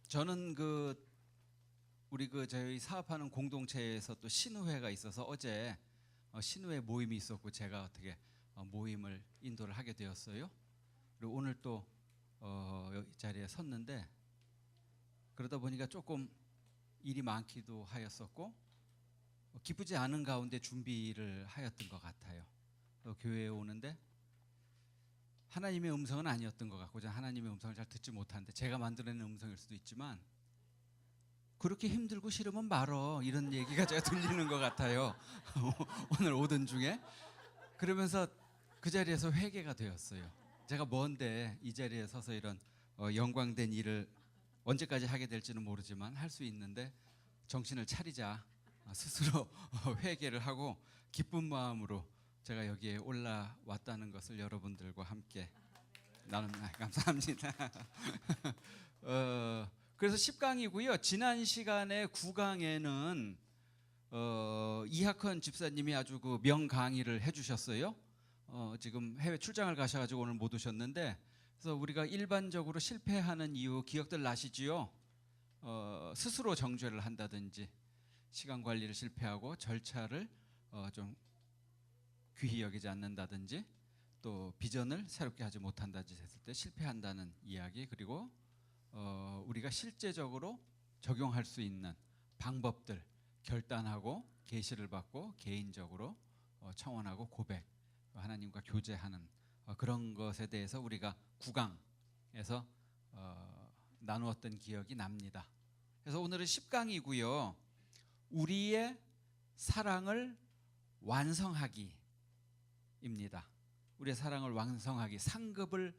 저는 우리 저희 사업하는 공동체에서 또 신우회가 있어서 어제 신우회 모임이 있었고 제가 어떻게 모임을 인도를 하게 되었어요. 그리고 오늘 또 이 자리에 섰는데 그러다 보니까 조금 일이 많기도 하였었고 기쁘지 않은 가운데 준비를 하였던 것 같아요. 교회에 오는데 하나님의 음성은 아니었던 것 같고 저는 하나님의 음성을 잘 듣지 못하는데 제가 만들어낸 음성일 수도 있지만 그렇게 힘들고 싫으면 말어 이런 얘기가 제가 들리는 것 같아요. 오늘 오던 중에 그러면서 그 자리에서 회개가 되었어요. 제가 뭔데 이 자리에 서서 이런 영광된 일을 언제까지 하게 될지는 모르지만 할 수 있는데 정신을 차리자 스스로 회개를 하고 기쁜 마음으로 제가 여기에 올라왔다는 것을 여러분들과 함께 감사합니다. 그래서 10강이고요. 지난 시간에 9강에는 이학헌 집사님이 아주 그 명강의를 해주셨어요. 지금 해외 출장을 가셔가지고 오늘 못 오셨는데 그래서 우리가 일반적으로 실패하는 이유 기억들 나시지요? 스스로 정죄를 한다든지 시간 관리를 실패하고 절차를 좀 귀히 여기지 않는다든지 또 비전을 새롭게 하지 못한다든지 했을 때 실패한다는 이야기, 그리고 우리가 실제적으로 적용할 수 있는 방법들 결단하고 계시를 받고 개인적으로 청원하고 고백 하나님과 교제하는 그런 것에 대해서 우리가 9강에서 나누었던 기억이 납니다. 그래서 오늘은 10강이고요. 우리의 사랑을 완성하기입니다. 우리의 사랑을 완성하기, 상급을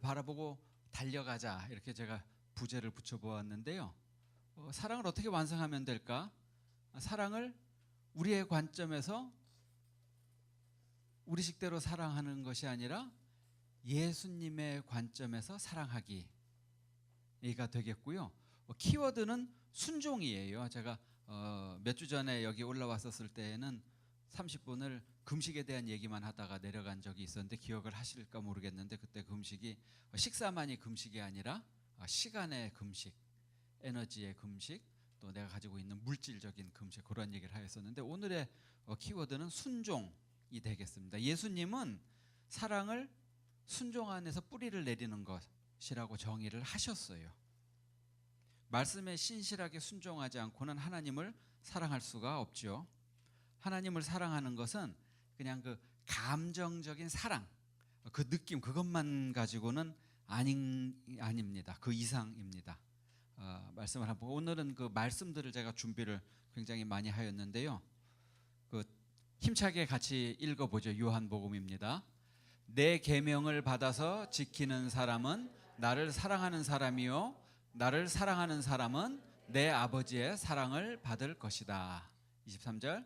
바라보고 달려가자 이렇게 제가 부제를 붙여보았는데요. 사랑을 어떻게 완성하면 될까? 사랑을 우리의 관점에서 우리 식대로 사랑하는 것이 아니라 예수님의 관점에서 사랑하기가 되겠고요. 키워드는 순종이에요. 제가 몇 주 전에 여기 올라왔었을 때에는 30분을 금식에 대한 얘기만 하다가 내려간 적이 있었는데 기억을 하실까 모르겠는데 그때 금식이 식사만이 금식이 아니라 시간의 금식, 에너지의 금식, 또 내가 가지고 있는 물질적인 금식, 그런 얘기를 하였었는데 오늘의 키워드는 순종이 되겠습니다. 예수님은 사랑을 순종 안에서 뿌리를 내리는 것이라고 정의를 하셨어요. 말씀에 신실하게 순종하지 않고는 하나님을 사랑할 수가 없죠. 하나님을 사랑하는 것은 그냥 그 감정적인 사랑, 그 느낌 그것만 가지고는 아닙니다. 그 이상입니다. 말씀을 한번 오늘은 그 말씀들을 제가 준비를 굉장히 많이 하였는데요. 그 힘차게 같이 읽어보죠. 요한복음입니다. 내 계명을 받아서 지키는 사람은 나를 사랑하는 사람이요 나를 사랑하는 사람은 내 아버지의 사랑을 받을 것이다. 23절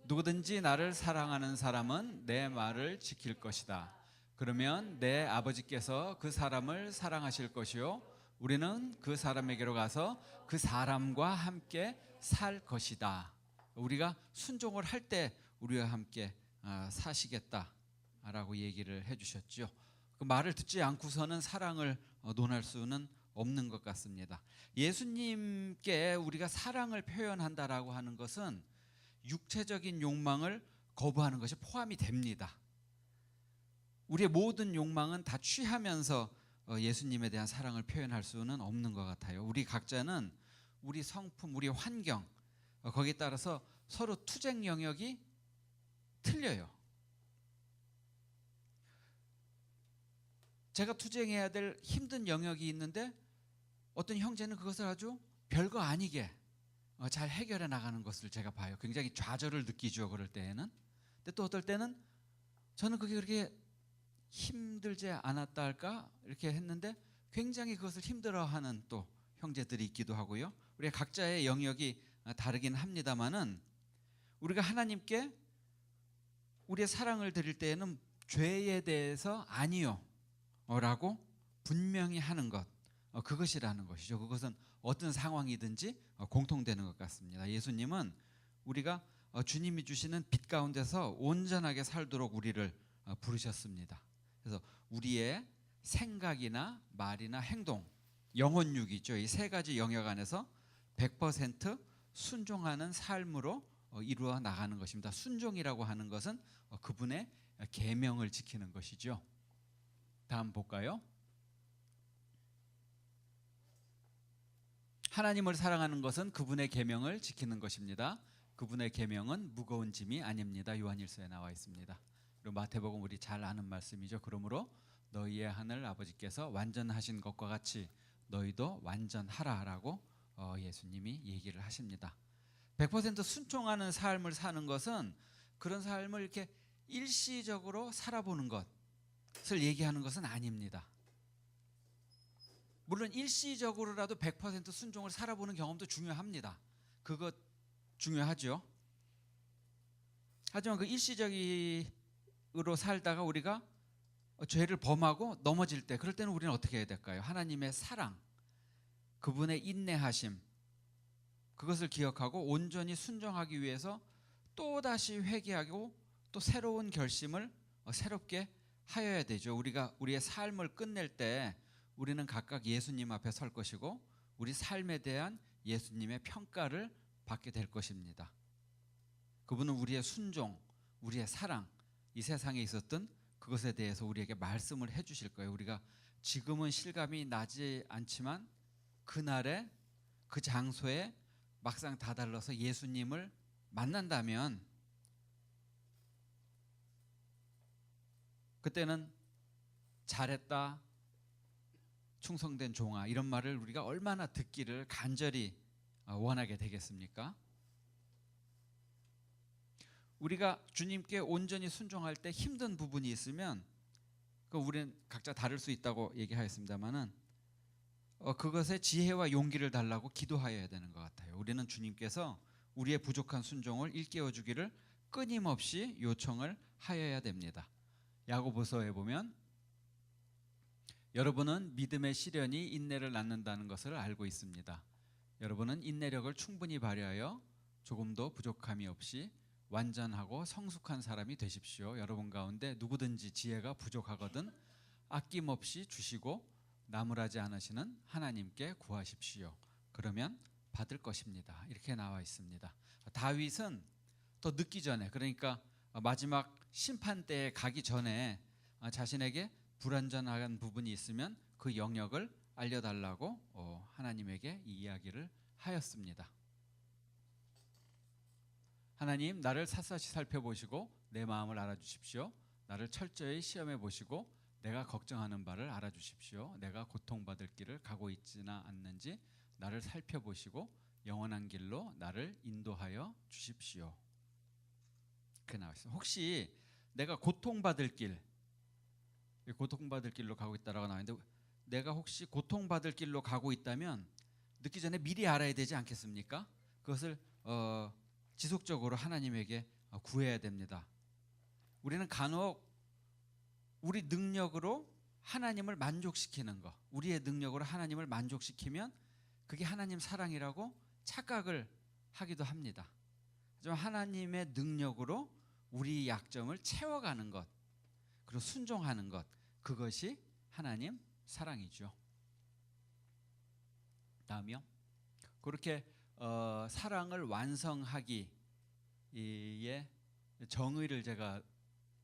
누구든지 나를 사랑하는 사람은 내 말을 지킬 것이다. 그러면 내 아버지께서 그 사람을 사랑하실 것이요 우리는 그 사람에게로 가서 그 사람과 함께 살 것이다. 우리가 순종을 할 때 우리와 함께 사시겠다라고 얘기를 해주셨죠. 그 말을 듣지 않고서는 사랑을 논할 수는 없는 것 같습니다. 예수님께 우리가 사랑을 표현한다라고 하는 것은 육체적인 욕망을 거부하는 것이 포함이 됩니다. 우리의 모든 욕망은 다 취하면서 예수님에 대한 사랑을 표현할 수는 없는 것 같아요. 우리 각자는 우리 성품, 우리 환경 거기에 따라서 서로 투쟁 영역이 틀려요. 제가 투쟁해야 될 힘든 영역이 있는데 어떤 형제는 그것을 아주 별거 아니게 잘 해결해 나가는 것을 제가 봐요. 굉장히 좌절을 느끼죠. 그럴 때에는. 근데 또 어떨 때는 저는 그게 그렇게 힘들지 않았다 할까 이렇게 했는데 굉장히 그것을 힘들어하는 또 형제들이 있기도 하고요. 우리 각자의 영역이 다르긴 합니다만은 우리가 하나님께 우리의 사랑을 드릴 때에는 죄에 대해서 아니요 라고 분명히 하는 것, 그것이라는 것이죠. 그것은 어떤 상황이든지 공통되는 것 같습니다. 예수님은 우리가 주님이 주시는 빛 가운데서 온전하게 살도록 우리를 부르셨습니다. 그래서 우리의 생각이나 말이나 행동 영혼육이죠. 이 세 가지 영역 안에서 100% 순종하는 삶으로 이루어 나가는 것입니다. 순종이라고 하는 것은 그분의 계명을 지키는 것이죠. 다음 볼까요? 하나님을 사랑하는 것은 그분의 계명을 지키는 것입니다. 그분의 계명은 무거운 짐이 아닙니다. 요한일서에 나와 있습니다. 그리고 마태복음 우리 잘 아는 말씀이죠. 그러므로 너희의 하늘 아버지께서 완전하신 것과 같이 너희도 완전하라라고 예수님이 얘기를 하십니다. 100% 순종하는 삶을 사는 것은 그런 삶을 이렇게 일시적으로 살아보는 것을 얘기하는 것은 아닙니다. 물론 일시적으로라도 100% 순종을 살아보는 경험도 중요합니다. 그것 중요하죠. 하지만 그 일시적으로 살다가 우리가 죄를 범하고 넘어질 때, 그럴 때는 우리는 어떻게 해야 될까요? 하나님의 사랑, 그분의 인내하심, 그것을 기억하고 온전히 순종하기 위해서 또다시 회개하고 또 새로운 결심을 새롭게 하여야 되죠. 우리가 우리의 삶을 끝낼 때 우리는 각각 예수님 앞에 설 것이고 우리 삶에 대한 예수님의 평가를 받게 될 것입니다. 그분은 우리의 순종, 우리의 사랑, 이 세상에 있었던 그것에 대해서 우리에게 말씀을 해주실 거예요. 우리가 지금은 실감이 나지 않지만 그날에 그 장소에 막상 다다라서 예수님을 만난다면 그때는 잘했다, 충성된 종아, 이런 말을 우리가 얼마나 듣기를 간절히 원하게 되겠습니까? 우리가 주님께 온전히 순종할 때 힘든 부분이 있으면 우리는 각자 다를 수 있다고 얘기하였습니다만은 그것에 지혜와 용기를 달라고 기도하여야 되는 것 같아요. 우리는 주님께서 우리의 부족한 순종을 일깨워 주기를 끊임없이 요청을 하여야 됩니다. 야고보서에 보면 여러분은 믿음의 시련이 인내를 낳는다는 것을 알고 있습니다. 여러분은 인내력을 충분히 발휘하여 조금도 부족함이 없이 완전하고 성숙한 사람이 되십시오. 여러분 가운데 누구든지 지혜가 부족하거든 아낌없이 주시고 나무라지 않으시는 하나님께 구하십시오. 그러면 받을 것입니다. 이렇게 나와 있습니다. 다윗은 더 늦기 전에, 그러니까 마지막 심판 때에 가기 전에 자신에게 불완전한 부분이 있으면 그 영역을 알려달라고 하나님에게 이 이야기를 하였습니다. 하나님, 나를 샅샅이 살펴보시고 내 마음을 알아주십시오. 나를 철저히 시험해 보시고 내가 걱정하는 바를 알아주십시오. 내가 고통받을 길을 가고 있지나 않는지 나를 살펴보시고 영원한 길로 나를 인도하여 주십시오. 그렇게 나와 있습니다. 혹시 내가 고통받을 길로 가고 있다라고 나와 있는데, 내가 혹시 고통받을 길로 가고 있다면 늦기 전에 미리 알아야 되지 않겠습니까? 그것을 지속적으로 하나님에게 구해야 됩니다. 우리는 간혹 우리 능력으로 하나님을 만족시키는 것, 우리의 능력으로 하나님을 만족시키면 그게 하나님 사랑이라고 착각을 하기도 합니다. 하지만 하나님의 능력으로 우리 약점을 채워가는 것, 그리고 순종하는 것, 그것이 하나님 사랑이죠. 다음이요. 그렇게 사랑을 완성하기의 정의를 제가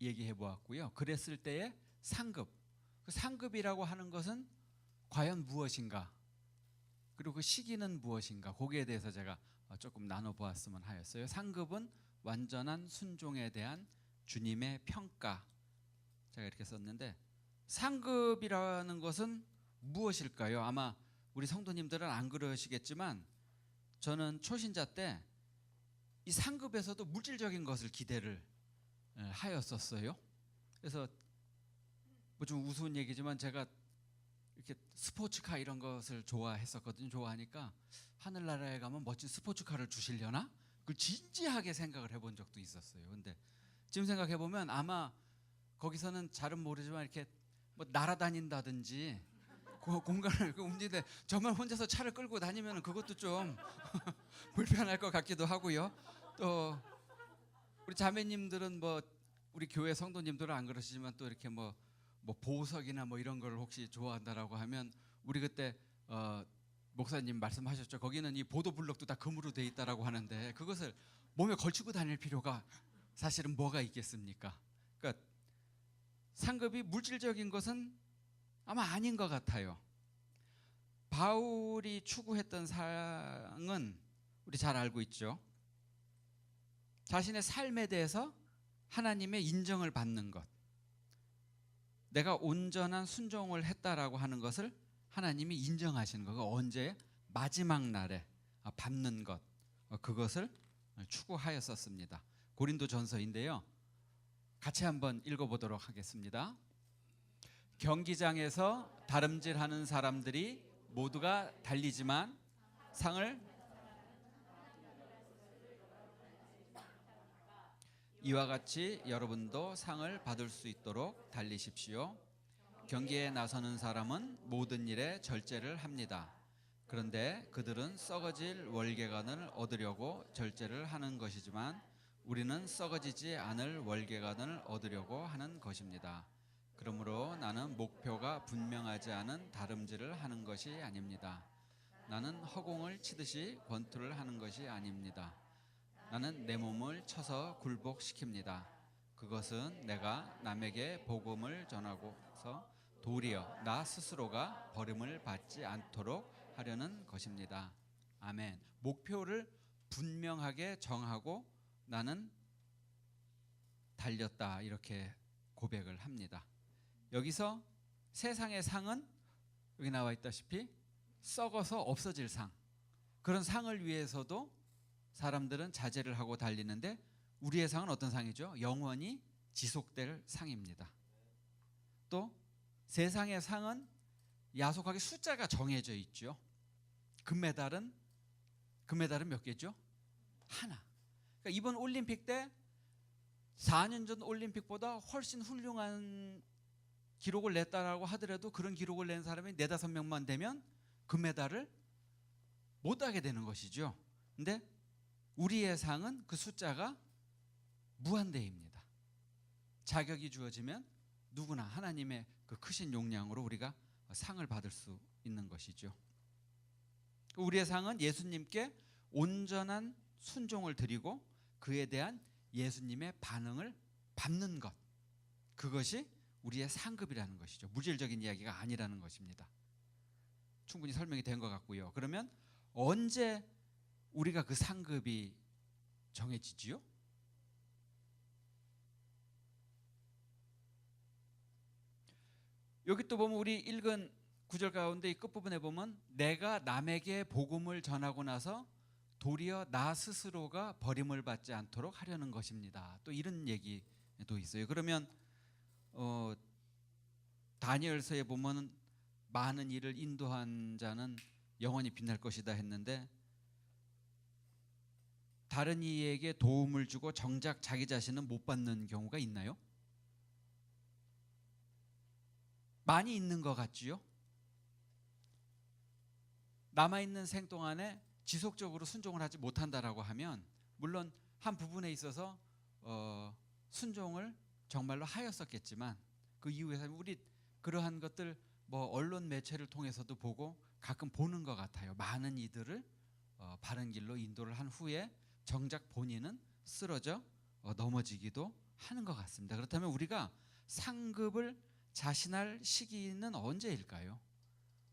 얘기해 보았고요. 그랬을 때의 상급, 그 상급이라고 하는 것은 과연 무엇인가, 그리고 그 시기는 무엇인가, 거기에 대해서 제가 조금 나눠보았으면 하였어요. 상급은 완전한 순종에 대한 주님의 평가, 제가 이렇게 썼는데, 상급이라는 것은 무엇일까요? 아마 우리 성도님들은 안 그러시겠지만 저는 초신자 때 이 상급에서도 물질적인 것을 기대를 하였었어요. 그래서 뭐 좀 우스운 얘기지만 제가 이렇게 스포츠카 이런 것을 좋아했었거든요. 좋아하니까 하늘나라에 가면 멋진 스포츠카를 주시려나? 그걸 진지하게 생각을 해본 적도 있었어요. 근데 지금 생각해 보면 아마 거기서는 잘은 모르지만 이렇게 뭐 날아다닌다든지 공간을 움직이는데 정말 혼자서 차를 끌고 다니면 그것도 좀 불편할 것 같기도 하고요. 또 우리 자매님들은 뭐 우리 교회 성도님들은 안 그러시지만 또 이렇게 뭐 보석이나 뭐 이런 걸 혹시 좋아한다라고 하면 우리 그때 목사님 말씀하셨죠. 거기는 이 보도 블록도 다 금으로 돼 있다라고 하는데 그것을 몸에 걸치고 다닐 필요가 사실은 뭐가 있겠습니까? 그러니까 상급이 물질적인 것은 아마 아닌 것 같아요. 바울이 추구했던 상은 우리 잘 알고 있죠. 자신의 삶에 대해서 하나님의 인정을 받는 것, 내가 온전한 순종을 했다라고 하는 것을 하나님이 인정하시는 거. 언제? 마지막 날에 받는 것, 그것을 추구하였었습니다. 고린도전서인데요. 같이 한번 읽어보도록 하겠습니다. 경기장에서 다름질하는 사람들이 모두가 달리지만 상을 이와 같이 여러분도 상을 받을 수 있도록 달리십시오. 경기에 나서는 사람은 모든 일에 절제를 합니다. 그런데 그들은 썩어질 월계관을 얻으려고 절제를 하는 것이지만 우리는 썩어지지 않을 월계관을 얻으려고 하는 것입니다. 그러므로 나는 목표가 분명하지 않은 다름질을 하는 것이 아닙니다. 나는 허공을 치듯이 권투를 하는 것이 아닙니다. 나는 내 몸을 쳐서 굴복시킵니다. 그것은 내가 남에게 복음을 전하고서 도리어 나 스스로가 버림을 받지 않도록 하려는 것입니다. 아멘. 목표를 분명하게 정하고 나는 달렸다, 이렇게 고백을 합니다. 여기서 세상의 상은 여기 나와 있다시피 썩어서 없어질 상, 그런 상을 위해서도 사람들은 자제를 하고 달리는데 우리의 상은 어떤 상이죠? 영원히 지속될 상입니다. 또 세상의 상은 야속하게 숫자가 정해져 있죠. 금메달은 몇 개죠? 하나. 그러니까 이번 올림픽 때 4년 전 올림픽보다 훨씬 훌륭한 기록을 냈다라고 하더라도 그런 기록을 낸 사람이 4-5명만 되면 금메달을 못 따게 되는 것이죠. 근데 우리의 상은 그 숫자가 무한대입니다. 자격이 주어지면 누구나 하나님의 그 크신 용량으로 우리가 상을 받을 수 있는 것이죠. 우리의 상은 예수님께 온전한 순종을 드리고 그에 대한 예수님의 반응을 받는 것, 그것이 우리의 상급이라는 것이죠. 물질적인 이야기가 아니라는 것입니다. 충분히 설명이 된 것 같고요. 그러면 언제 우리가 그 상급이 정해지지요? 여기 또 보면 우리 읽은 구절 가운데 이 끝부분에 보면 내가 남에게 복음을 전하고 나서 도리어 나 스스로가 버림을 받지 않도록 하려는 것입니다. 또 이런 얘기도 있어요. 그러면 다니엘서에 보면 많은 일을 인도한 자는 영원히 빛날 것이다 했는데 다른 이에게 도움을 주고 정작 자기 자신은 못 받는 경우가 있나요? 많이 있는 것 같지요? 남아있는 생 동안에 지속적으로 순종을 하지 못한다라고 하면 물론 한 부분에 있어서 순종을 정말로 하였었겠지만 그 이후에 우리 그러한 것들 뭐 언론 매체를 통해서도 보고 가끔 보는 것 같아요. 많은 이들을 바른 길로 인도를 한 후에 정작 본인은 쓰러져 넘어지기도 하는 것 같습니다. 그렇다면 우리가 상급을 자신할 시기는 언제일까요?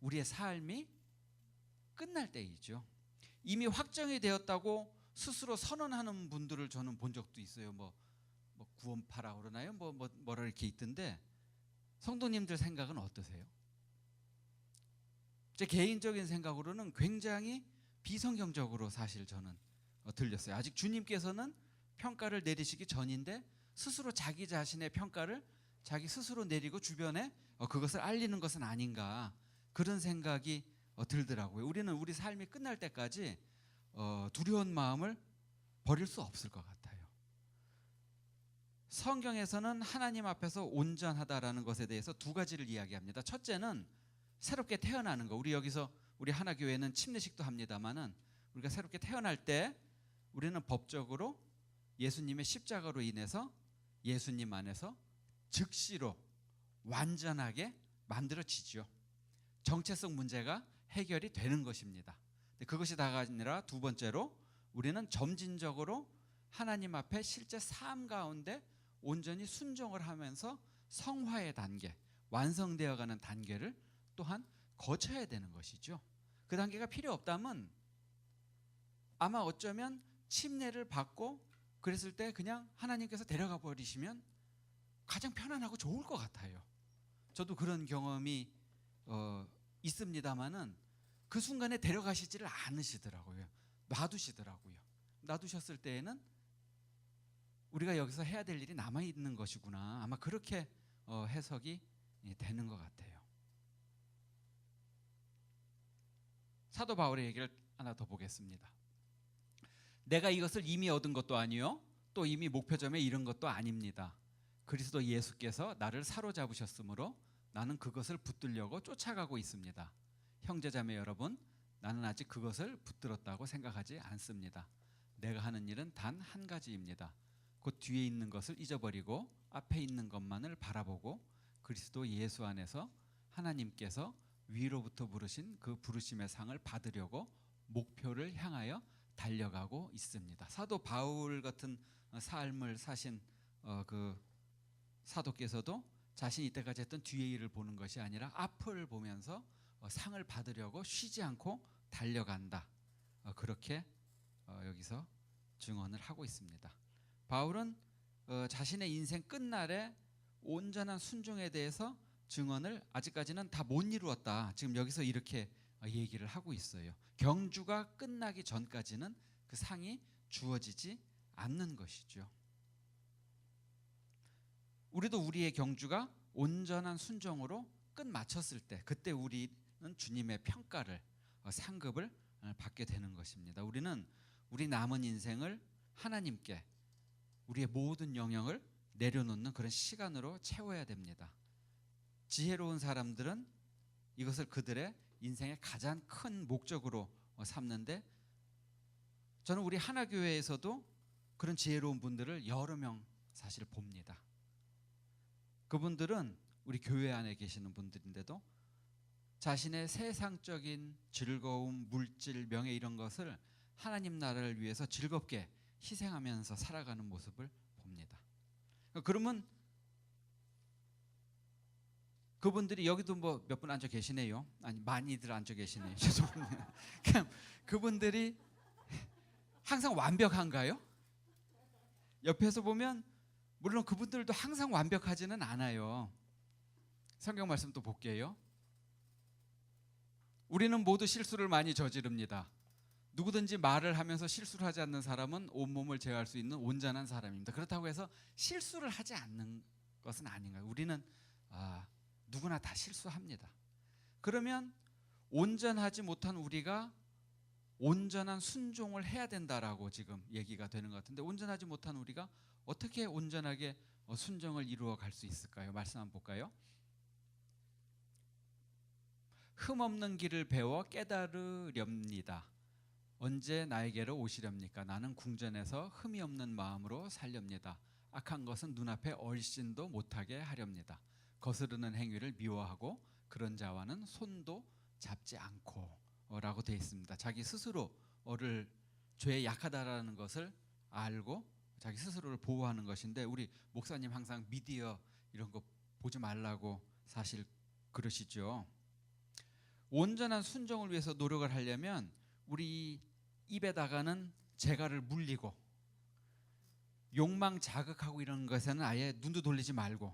우리의 삶이 끝날 때이죠. 이미 확정이 되었다고 스스로 선언하는 분들을 저는 본 적도 있어요. 뭐 구원파라 그러나요? 뭐라 이렇게 있던데 성도님들 생각은 어떠세요? 제 개인적인 생각으로는 굉장히 비성경적으로 사실 저는 들렸어요. 아직 주님께서는 평가를 내리시기 전인데 스스로 자기 자신의 평가를 자기 스스로 내리고 주변에 그것을 알리는 것은 아닌가, 그런 생각이 들더라고요. 우리는 우리 삶이 끝날 때까지 두려운 마음을 버릴 수 없을 것 같아요. 성경에서는 하나님 앞에서 온전하다라는 것에 대해서 두 가지를 이야기합니다. 첫째는 새롭게 태어나는 거. 우리 여기서 우리 하나교회는 침례식도 합니다만은 우리가 새롭게 태어날 때 우리는 법적으로 예수님의 십자가로 인해서 예수님 안에서 즉시로 완전하게 만들어지죠. 정체성 문제가 해결이 되는 것입니다. 그것이 다가 아니라 두 번째로 우리는 점진적으로 하나님 앞에 실제 삶 가운데 온전히 순종을 하면서 성화의 단계, 완성되어가는 단계를 또한 거쳐야 되는 것이죠. 그 단계가 필요 없다면 아마 어쩌면 침례를 받고 그랬을 때 그냥 하나님께서 데려가 버리시면 가장 편안하고 좋을 것 같아요. 저도 그런 경험이 있습니다마는 그 순간에 데려가시지를 않으시더라고요. 놔두시더라고요. 놔두셨을 때에는 우리가 여기서 해야 될 일이 남아 있는 것이구나. 아마 그렇게 해석이 되는 것 같아요. 사도 바울의 얘기를 하나 더 보겠습니다. 내가 이것을 이미 얻은 것도 아니요 또 이미 목표점에 이른 것도 아닙니다. 그리스도 예수께서 나를 사로잡으셨으므로 나는 그것을 붙들려고 쫓아가고 있습니다. 형제자매 여러분, 나는 아직 그것을 붙들었다고 생각하지 않습니다. 내가 하는 일은 단 한 가지입니다. 곧 뒤에 있는 것을 잊어버리고 앞에 있는 것만을 바라보고 그리스도 예수 안에서 하나님께서 위로부터 부르신 그 부르심의 상을 받으려고 목표를 향하여 달려가고 있습니다. 사도 바울 같은 삶을 사신 그 사도께서도 자신이 이때까지 했던 뒤의 일을 보는 것이 아니라 앞을 보면서 상을 받으려고 쉬지 않고 달려간다. 그렇게 여기서 증언을 하고 있습니다. 바울은 자신의 인생 끝날에 온전한 순종에 대해서 증언을 아직까지는 다 못 이루었다. 지금 여기서 이렇게 얘기를 하고 있어요. 경주가 끝나기 전까지는 그 상이 주어지지 않는 것이죠. 우리도 우리의 경주가 온전한 순종으로 끝마쳤을 때 그때 우리는 주님의 평가를 상급을 받게 되는 것입니다. 우리는 우리 남은 인생을 하나님께 우리의 모든 영역을 내려놓는 그런 시간으로 채워야 됩니다. 지혜로운 사람들은 이것을 그들의 인생의 가장 큰 목적으로 삼는데 저는 우리 하나교회에서도 그런 지혜로운 분들을 여러 명 사실 봅니다. 그분들은 우리 교회 안에 계시는 분들인데도 자신의 세상적인 즐거움, 물질, 명예 이런 것을 하나님 나라를 위해서 즐겁게 희생하면서 살아가는 모습을 봅니다. 그러면 그분들이 여기도 뭐 몇 분 앉아 계시네요. 아니 많이들 앉아 계시네요. 죄송합니다. 그분들이 항상 완벽한가요? 옆에서 보면 물론 그분들도 항상 완벽하지는 않아요. 성경 말씀 또 볼게요. 우리는 모두 실수를 많이 저지릅니다. 누구든지 말을 하면서 실수를 하지 않는 사람은 온몸을 제어할 수 있는 온전한 사람입니다. 그렇다고 해서 실수를 하지 않는 것은 아닌가요? 우리는 누구나 다 실수합니다. 그러면 온전하지 못한 우리가 온전한 순종을 해야 된다라고 지금 얘기가 되는 것 같은데 온전하지 못한 우리가 어떻게 온전하게 순종을 이루어 갈 수 있을까요? 말씀 한번 볼까요? 흠없는 길을 배워 깨달으렵니다. 언제 나에게로 오시렵니까? 나는 궁전에서 흠이 없는 마음으로 살렵니다. 악한 것은 눈앞에 얼씬도 못하게 하렵니다. 거스르는 행위를 미워하고 그런 자와는 손도 잡지 않고 라고 되어 있습니다. 자기 스스로를 죄에 약하다라는 것을 알고 자기 스스로를 보호하는 것인데 우리 목사님 항상 미디어 이런 거 보지 말라고 사실 그러시죠. 온전한 순종을 위해서 노력을 하려면 우리 입에다가는 재갈을 물리고 욕망 자극하고 이런 것에는 아예 눈도 돌리지 말고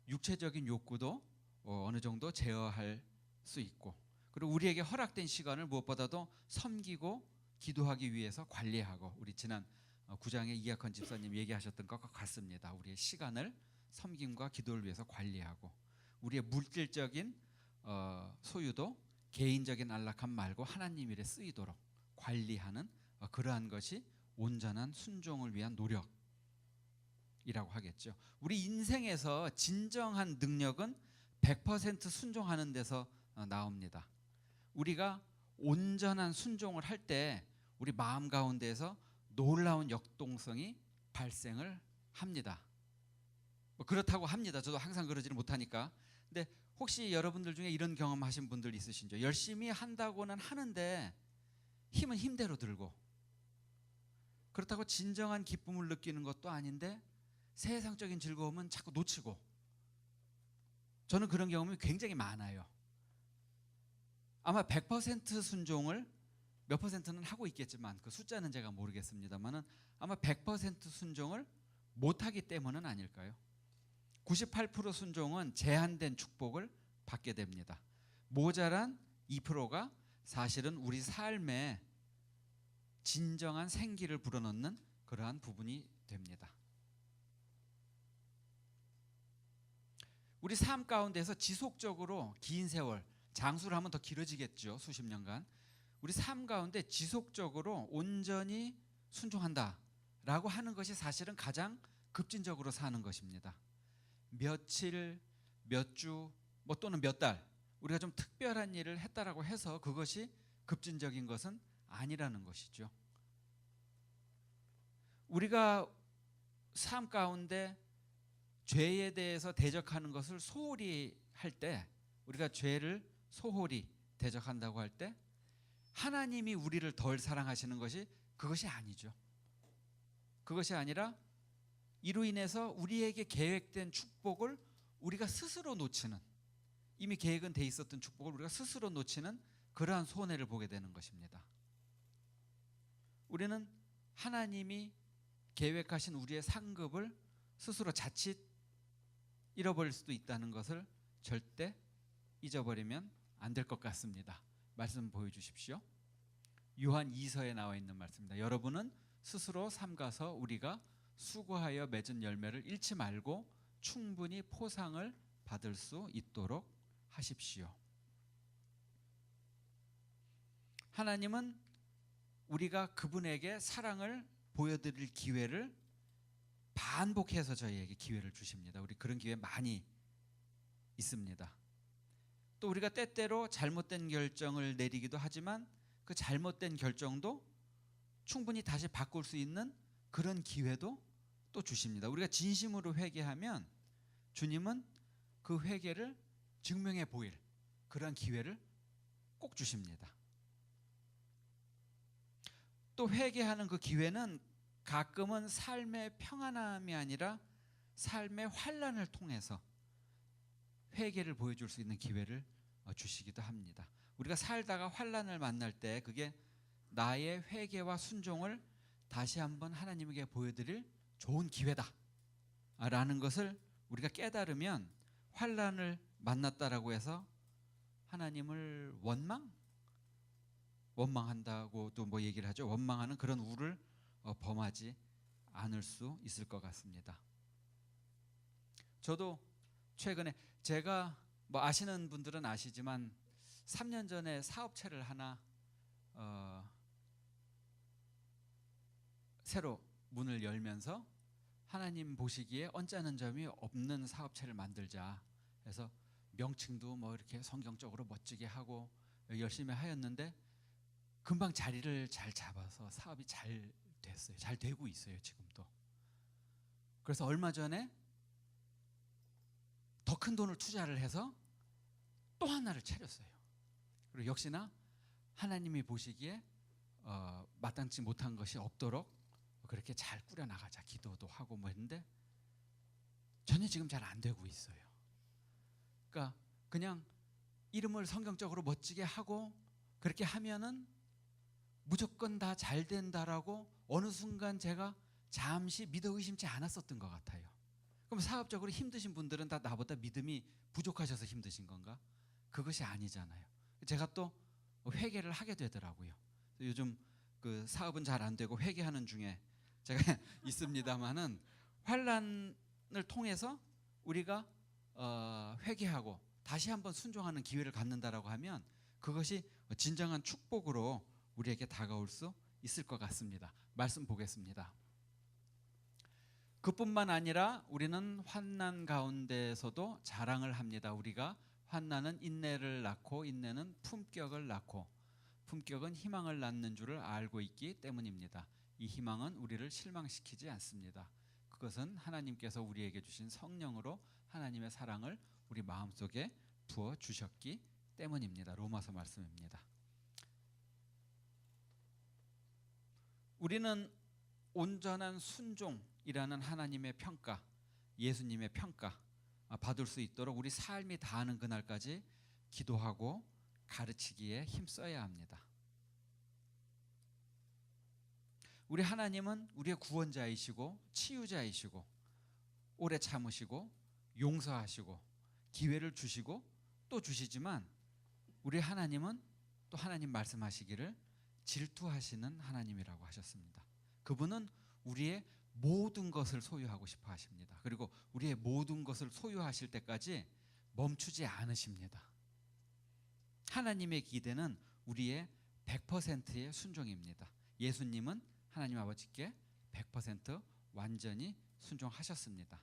육체적인 욕구도 어느 정도 제어할 수 있고 그리고 우리에게 허락된 시간을 무엇보다도 섬기고 기도하기 위해서 관리하고 우리 지난 9장의 이학헌 집사님 얘기하셨던 것과 같습니다. 우리의 시간을 섬김과 기도를 위해서 관리하고 우리의 물질적인 소유도 개인적인 안락함 말고 하나님 일에 쓰이도록 관리하는 그러한 것이 온전한 순종을 위한 노력이라고 하겠죠. 우리 인생에서 진정한 능력은 100% 순종하는 데서 나옵니다. 우리가 온전한 순종을 할 때 우리 마음 가운데에서 놀라운 역동성이 발생을 합니다. 그렇다고 합니다. 저도 항상 그러지는 못하니까. 근데 혹시 여러분들 중에 이런 경험하신 분들 있으신죠? 열심히 한다고는 하는데 힘은 힘대로 들고, 그렇다고 진정한 기쁨을 느끼는 것도 아닌데 세상적인 즐거움은 자꾸 놓치고. 저는 그런 경험이 굉장히 많아요. 아마 100% 순종을 몇 퍼센트는 하고 있겠지만 그 숫자는 제가 모르겠습니다만은 아마 100% 순종을 못하기 때문은 아닐까요? 98% 순종은 제한된 축복을 받게 됩니다. 모자란 2%가 사실은 우리 삶에 진정한 생기를 불어넣는 그러한 부분이 됩니다. 우리 삶 가운데서 지속적으로 긴 세월, 장수를 하면 더 길어지겠죠. 수십 년간. 우리 삶 가운데 지속적으로 온전히 순종한다라고 하는 것이 사실은 가장 급진적으로 사는 것입니다. 며칠, 몇 주, 뭐 또는 몇 달 우리가 좀 특별한 일을 했다라고 해서 그것이 급진적인 것은 아니라는 것이죠. 우리가 삶 가운데 죄에 대해서 대적하는 것을 소홀히 할 때, 우리가 죄를 소홀히 대적한다고 할 때 하나님이 우리를 덜 사랑하시는 것이 그것이 아니죠. 그것이 아니라 이로 인해서 우리에게 계획된 축복을 우리가 스스로 놓치는, 이미 계획은 돼 있었던 축복을 우리가 스스로 놓치는 그러한 손해를 보게 되는 것입니다. 우리는 하나님이 계획하신 우리의 상급을 스스로 자칫 잃어버릴 수도 있다는 것을 절대 잊어버리면 안 될 것 같습니다. 말씀 보여주십시오. 요한 2서에 나와 있는 말씀입니다. 여러분은 스스로 삼가서 우리가 수고하여 맺은 열매를 잃지 말고 충분히 포상을 받을 수 있도록 하십시오. 하나님은 우리가 그분에게 사랑을 보여드릴 기회를 반복해서 저희에게 기회를 주십니다. 우리 그런 기회 많이 있습니다. 또 우리가 때때로 잘못된 결정을 내리기도 하지만 그 잘못된 결정도 충분히 다시 바꿀 수 있는 그런 기회도 또 주십니다. 우리가 진심으로 회개하면 주님은 그 회개를 증명해 보일 그런 기회를 꼭 주십니다. 또 회개하는 그 기회는 가끔은 삶의 평안함이 아니라 삶의 환난을 통해서 회개를 보여줄 수 있는 기회를 주시기도 합니다. 우리가 살다가 환난을 만날 때 그게 나의 회개와 순종을 다시 한번 하나님에게 보여드릴 좋은 기회다 라는 것을 우리가 깨달으면 환난을 만났다라고 해서 하나님을 원망한다고도 뭐 얘기를 하죠. 원망하는 그런 우를 범하지 않을 수 있을 것 같습니다. 저도 최근에, 제가 뭐 아시는 분들은 아시지만 3년 전에 사업체를 하나 새로 문을 열면서 하나님 보시기에 언짢은 점이 없는 사업체를 만들자 해서 명칭도 뭐 이렇게 성경적으로 멋지게 하고 열심히 하였는데 금방 자리를 잘 잡아서 사업이 잘 됐어요. 잘 되고 있어요, 지금도. 그래서 얼마 전에 더 큰 돈을 투자를 해서 또 하나를 차렸어요. 그리고 역시나 하나님이 보시기에 마땅치 못한 것이 없도록 그렇게 잘 꾸려나가자 기도도 하고 뭐 했는데 전혀 지금 잘 안 되고 있어요. 그러니까 그냥 이름을 성경적으로 멋지게 하고 그렇게 하면은 무조건 다 잘 된다라고 어느 순간 제가 잠시 믿어 의심치 않았었던 것 같아요. 그럼 사업적으로 힘드신 분들은 다 나보다 믿음이 부족하셔서 힘드신 건가? 그것이 아니잖아요. 제가 또 회개를 하게 되더라고요. 요즘 그 사업은 잘 안 되고 회개하는 중에 제가 있습니다만은 환난을 통해서 우리가 회개하고 다시 한번 순종하는 기회를 갖는다라고 하면 그것이 진정한 축복으로 우리에게 다가올 수 있을 것 같습니다. 말씀 보겠습니다. 그뿐만 아니라 우리는 환난 가운데서도 자랑을 합니다. 우리가 환난은 인내를 낳고 인내는 품격을 낳고 품격은 희망을 낳는 줄을 알고 있기 때문입니다. 이 희망은 우리를 실망시키지 않습니다. 그것은 하나님께서 우리에게 주신 성령으로 하나님의 사랑을 우리 마음속에 부어 주셨기 때문입니다. 로마서 말씀입니다. 우리는 온전한 순종이라는 하나님의 평가, 예수님의 평가 받을 수 있도록 우리 삶이 다하는 그날까지 기도하고 가르치기에 힘써야 합니다. 우리 하나님은 우리의 구원자이시고 치유자이시고 오래 참으시고 용서하시고 기회를 주시고 또 주시지만 우리 하나님은 또 하나님 말씀하시기를 질투하시는 하나님이라고 하셨습니다. 그분은 우리의 모든 것을 소유하고 싶어 하십니다. 그리고 우리의 모든 것을 소유하실 때까지 멈추지 않으십니다. 하나님의 기대는 우리의 100%의 순종입니다. 예수님은 하나님 아버지께 100% 완전히 순종하셨습니다.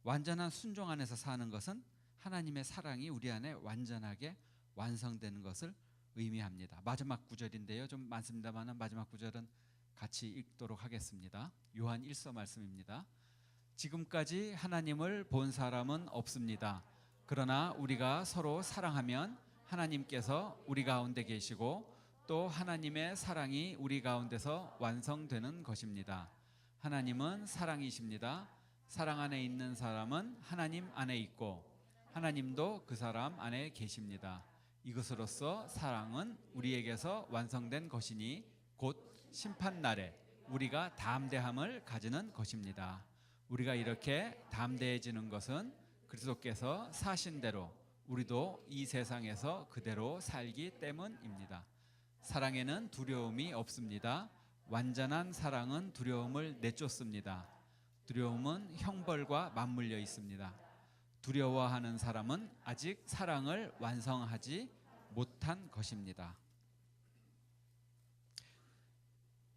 완전한 순종 안에서 사는 것은 하나님의 사랑이 우리 안에 완전하게 완성되는 것을 의미합니다. 마지막 구절인데요. 좀 많습니다만 마지막 구절은 같이 읽도록 하겠습니다. 요한 1서 말씀입니다. 지금까지 하나님을 본 사람은 없습니다. 그러나 우리가 서로 사랑하면 하나님께서 우리 가운데 계시고 또 하나님의 사랑이 우리 가운데서 완성되는 것입니다. 하나님은 사랑이십니다. 사랑 안에 있는 사람은 하나님 안에 있고 하나님도 그 사람 안에 계십니다. 이것으로써 사랑은 우리에게서 완성된 것이니 곧 심판날에 우리가 담대함을 가지는 것입니다. 우리가 이렇게 담대해지는 것은 그리스도께서 사신 대로 우리도 이 세상에서 그대로 살기 때문입니다. 사랑에는 두려움이 없습니다. 완전한 사랑은 두려움을 내쫓습니다. 두려움은 형벌과 맞물려 있습니다. 두려워하는 사람은 아직 사랑을 완성하지 못한 것입니다.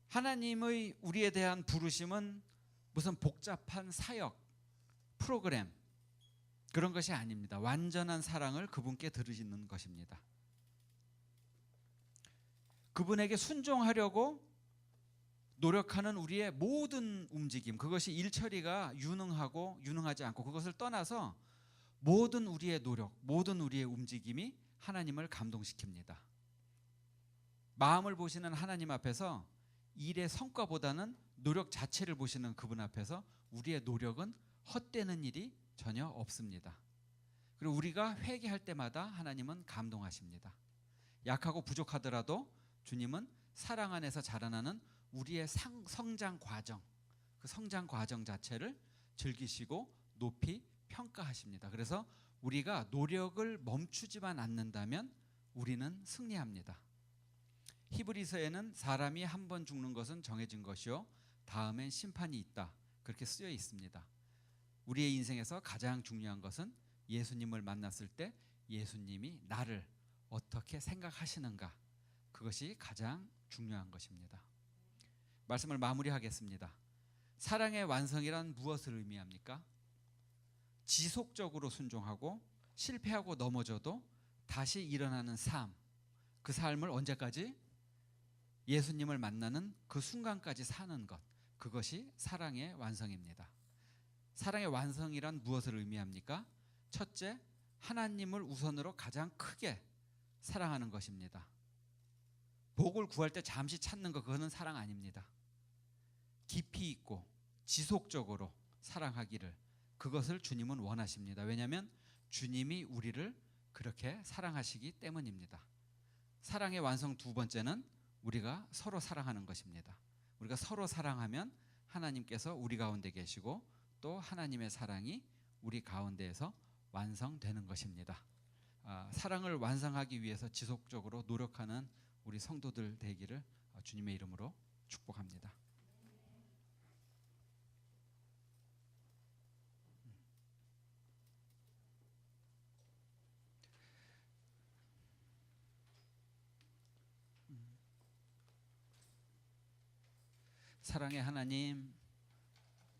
하나님의 우리에 대한 부르심은 무슨 복잡한 사역, 프로그램 그런 것이 아닙니다. 완전한 사랑을 그분께 들으시는 것입니다. 그분에게 순종하려고 노력하는 우리의 모든 움직임, 그것이 일처리가 유능하고 유능하지 않고 그것을 떠나서 모든 우리의 노력, 모든 우리의 움직임이 하나님을 감동시킵니다. 마음을 보시는 하나님 앞에서 일의 성과보다는 노력 자체를 보시는 그분 앞에서 우리의 노력은 헛되는 일이 전혀 없습니다. 그리고 우리가 회개할 때마다 하나님은 감동하십니다. 약하고 부족하더라도 주님은 사랑 안에서 자라나는 우리의 성장 과정, 그 성장 과정 자체를 즐기시고 높이 평가하십니다. 그래서 우리가 노력을 멈추지만 않는다면 우리는 승리합니다. 히브리서에는 사람이 한 번 죽는 것은 정해진 것이요 다음엔 심판이 있다 그렇게 쓰여 있습니다. 우리의 인생에서 가장 중요한 것은 예수님을 만났을 때 예수님이 나를 어떻게 생각하시는가, 그것이 가장 중요한 것입니다. 말씀을 마무리하겠습니다. 사랑의 완성이란 무엇을 의미합니까? 지속적으로 순종하고 실패하고 넘어져도 다시 일어나는 삶, 그 삶을 언제까지? 예수님을 만나는 그 순간까지 사는 것, 그것이 사랑의 완성입니다. 사랑의 완성이란 무엇을 의미합니까? 첫째, 하나님을 우선으로 가장 크게 사랑하는 것입니다. 복을 구할 때 잠시 찾는 것, 그거는 사랑 아닙니다. 깊이 있고 지속적으로 사랑하기를, 그것을 주님은 원하십니다. 왜냐하면 주님이 우리를 그렇게 사랑하시기 때문입니다. 사랑의 완성 두 번째는 우리가 서로 사랑하는 것입니다. 우리가 서로 사랑하면 하나님께서 우리 가운데 계시고 또 하나님의 사랑이 우리 가운데에서 완성되는 것입니다. 사랑을 완성하기 위해서 지속적으로 노력하는 우리 성도들 되기를 주님의 이름으로 축복합니다. 사랑의 하나님,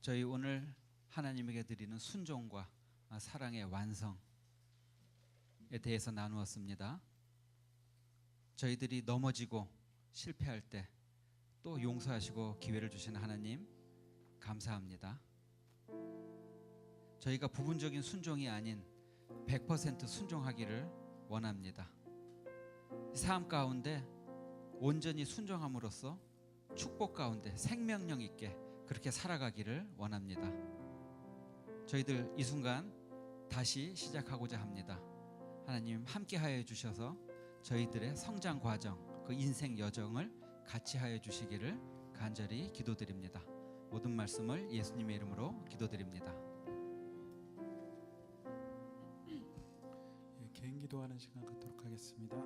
저희 오늘 하나님에게 드리는 순종과 사랑의 완성에 대해서 나누었습니다. 저희들이 넘어지고 실패할 때 또 용서하시고 기회를 주시는 하나님 감사합니다. 저희가 부분적인 순종이 아닌 100% 순종하기를 원합니다. 삶 가운데 온전히 순종함으로써 축복 가운데 생명력 있게 그렇게 살아가기를 원합니다. 저희들 이 순간 다시 시작하고자 합니다. 하나님 함께 하여 주셔서 저희들의 성장 과정, 그 인생 여정을 같이 하여 주시기를 간절히 기도드립니다. 모든 말씀을 예수님의 이름으로 기도드립니다. 개인 기도하는 시간 갖도록 하겠습니다.